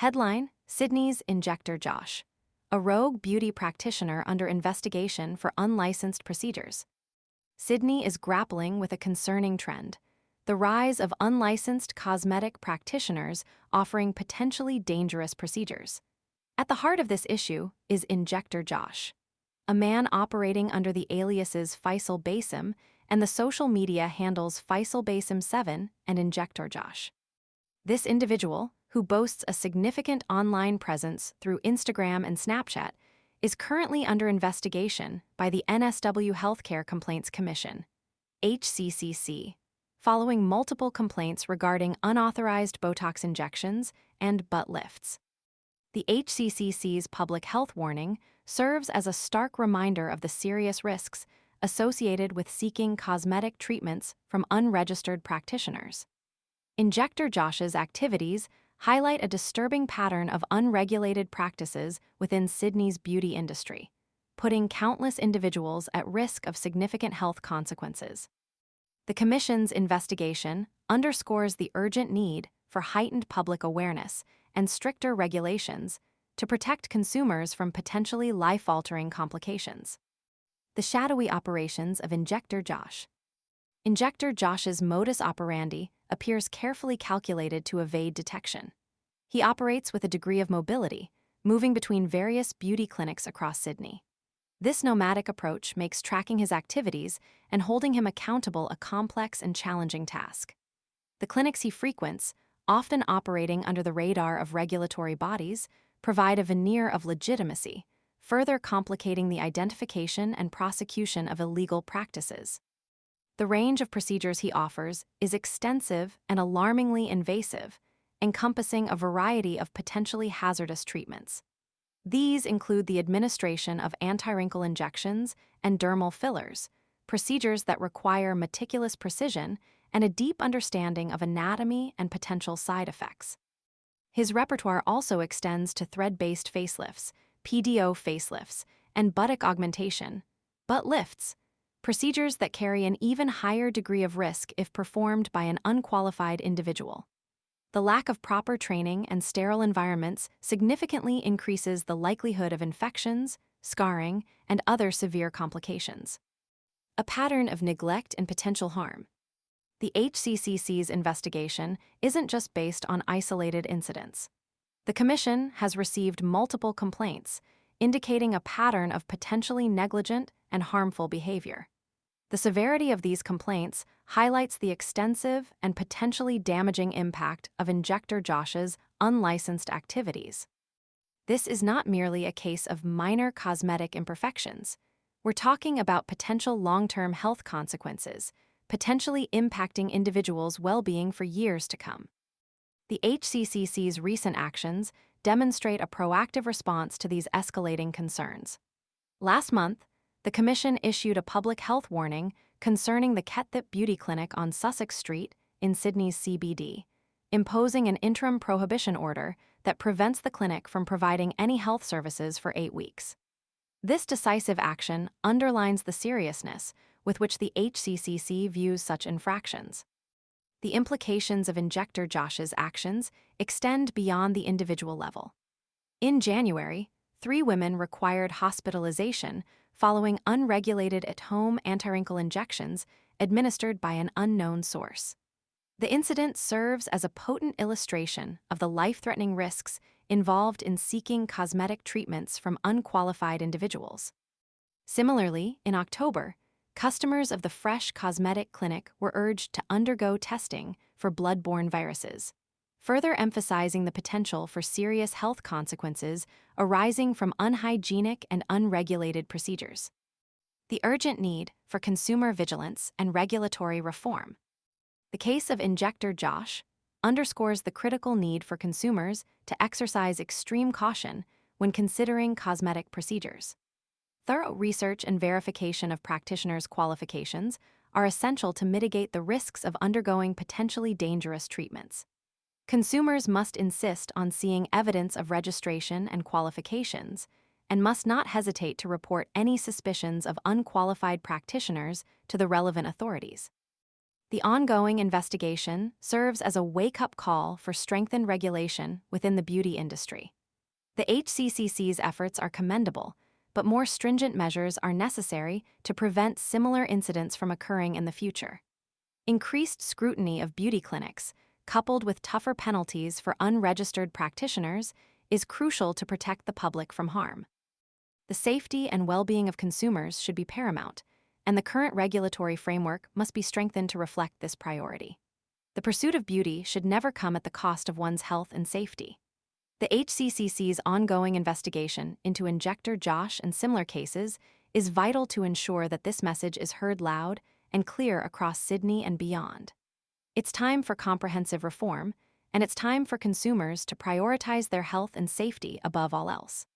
Headline: Sydney's Injector Josh, a rogue beauty practitioner under investigation for unlicensed procedures. Sydney is grappling with a concerning trend: the rise of unlicensed cosmetic practitioners offering potentially dangerous procedures. At the heart of this issue is Injector Josh, a man operating under the aliases Faisal Basim and the social media handles Faisal Basim 7 and Injector Josh. This individual, who boasts a significant online presence through Instagram and Snapchat, is currently under investigation by the NSW Healthcare Complaints Commission, HCCC, following multiple complaints regarding unauthorized Botox injections and butt lifts. The HCCC's public health warning serves as a stark reminder of the serious risks associated with seeking cosmetic treatments from unregistered practitioners. Injector Josh's activities highlight a disturbing pattern of unregulated practices within Sydney's beauty industry, putting countless individuals at risk of significant health consequences. The Commission's investigation underscores the urgent need for heightened public awareness and stricter regulations to protect consumers from potentially life-altering complications. The shadowy operations of Injector Josh. Injector Josh's modus operandi appears carefully calculated to evade detection. He operates with a degree of mobility, moving between various beauty clinics across Sydney. This nomadic approach makes tracking his activities and holding him accountable a complex and challenging task. The clinics he frequents, often operating under the radar of regulatory bodies, provide a veneer of legitimacy, further complicating the identification and prosecution of illegal practices. The range of procedures he offers is extensive and alarmingly invasive, encompassing a variety of potentially hazardous treatments. These include the administration of anti-wrinkle injections and dermal fillers, procedures that require meticulous precision and a deep understanding of anatomy and potential side effects. His repertoire also extends to thread-based facelifts, PDO facelifts, and buttock augmentation, butt lifts, procedures that carry an even higher degree of risk if performed by an unqualified individual. The lack of proper training and sterile environments significantly increases the likelihood of infections, scarring, and other severe complications. A pattern of neglect and potential harm. The HCCC's investigation isn't just based on isolated incidents. The Commission has received multiple complaints, indicating a pattern of potentially negligent and harmful behavior. The severity of these complaints highlights the extensive and potentially damaging impact of Injector Josh's unlicensed activities. This is not merely a case of minor cosmetic imperfections. We're talking about potential long-term health consequences, potentially impacting individuals' well-being for years to come. The HCCC's recent actions demonstrate a proactive response to these escalating concerns. Last month, the Commission issued a public health warning concerning the Kethup Beauty Clinic on Sussex Street in Sydney's CBD, imposing an interim prohibition order that prevents the clinic from providing any health services for 8 weeks. This decisive action underlines the seriousness with which the HCCC views such infractions. The implications of Injector Josh's actions extend beyond the individual level. In January, 3 women required hospitalization following unregulated at-home anti-wrinkle injections administered by an unknown source. The incident serves as a potent illustration of the life-threatening risks involved in seeking cosmetic treatments from unqualified individuals. Similarly, in October, customers of the Fresh Cosmetic Clinic were urged to undergo testing for blood-borne viruses, further emphasizing the potential for serious health consequences arising from unhygienic and unregulated procedures. The urgent need for consumer vigilance and regulatory reform. The case of Injector Josh underscores the critical need for consumers to exercise extreme caution when considering cosmetic procedures. Thorough research and verification of practitioners' qualifications are essential to mitigate the risks of undergoing potentially dangerous treatments. Consumers must insist on seeing evidence of registration and qualifications, and must not hesitate to report any suspicions of unqualified practitioners to the relevant authorities. The ongoing investigation serves as a wake-up call for strengthened regulation within the beauty industry. The HCCC's efforts are commendable, but more stringent measures are necessary to prevent similar incidents from occurring in the future. Increased scrutiny of beauty clinics, coupled with tougher penalties for unregistered practitioners, is crucial to protect the public from harm. The safety and well-being of consumers should be paramount, and the current regulatory framework must be strengthened to reflect this priority. The pursuit of beauty should never come at the cost of one's health and safety. The HCCC's ongoing investigation into Injector Josh and similar cases is vital to ensure that this message is heard loud and clear across Sydney and beyond. It's time for comprehensive reform, and it's time for consumers to prioritize their health and safety above all else.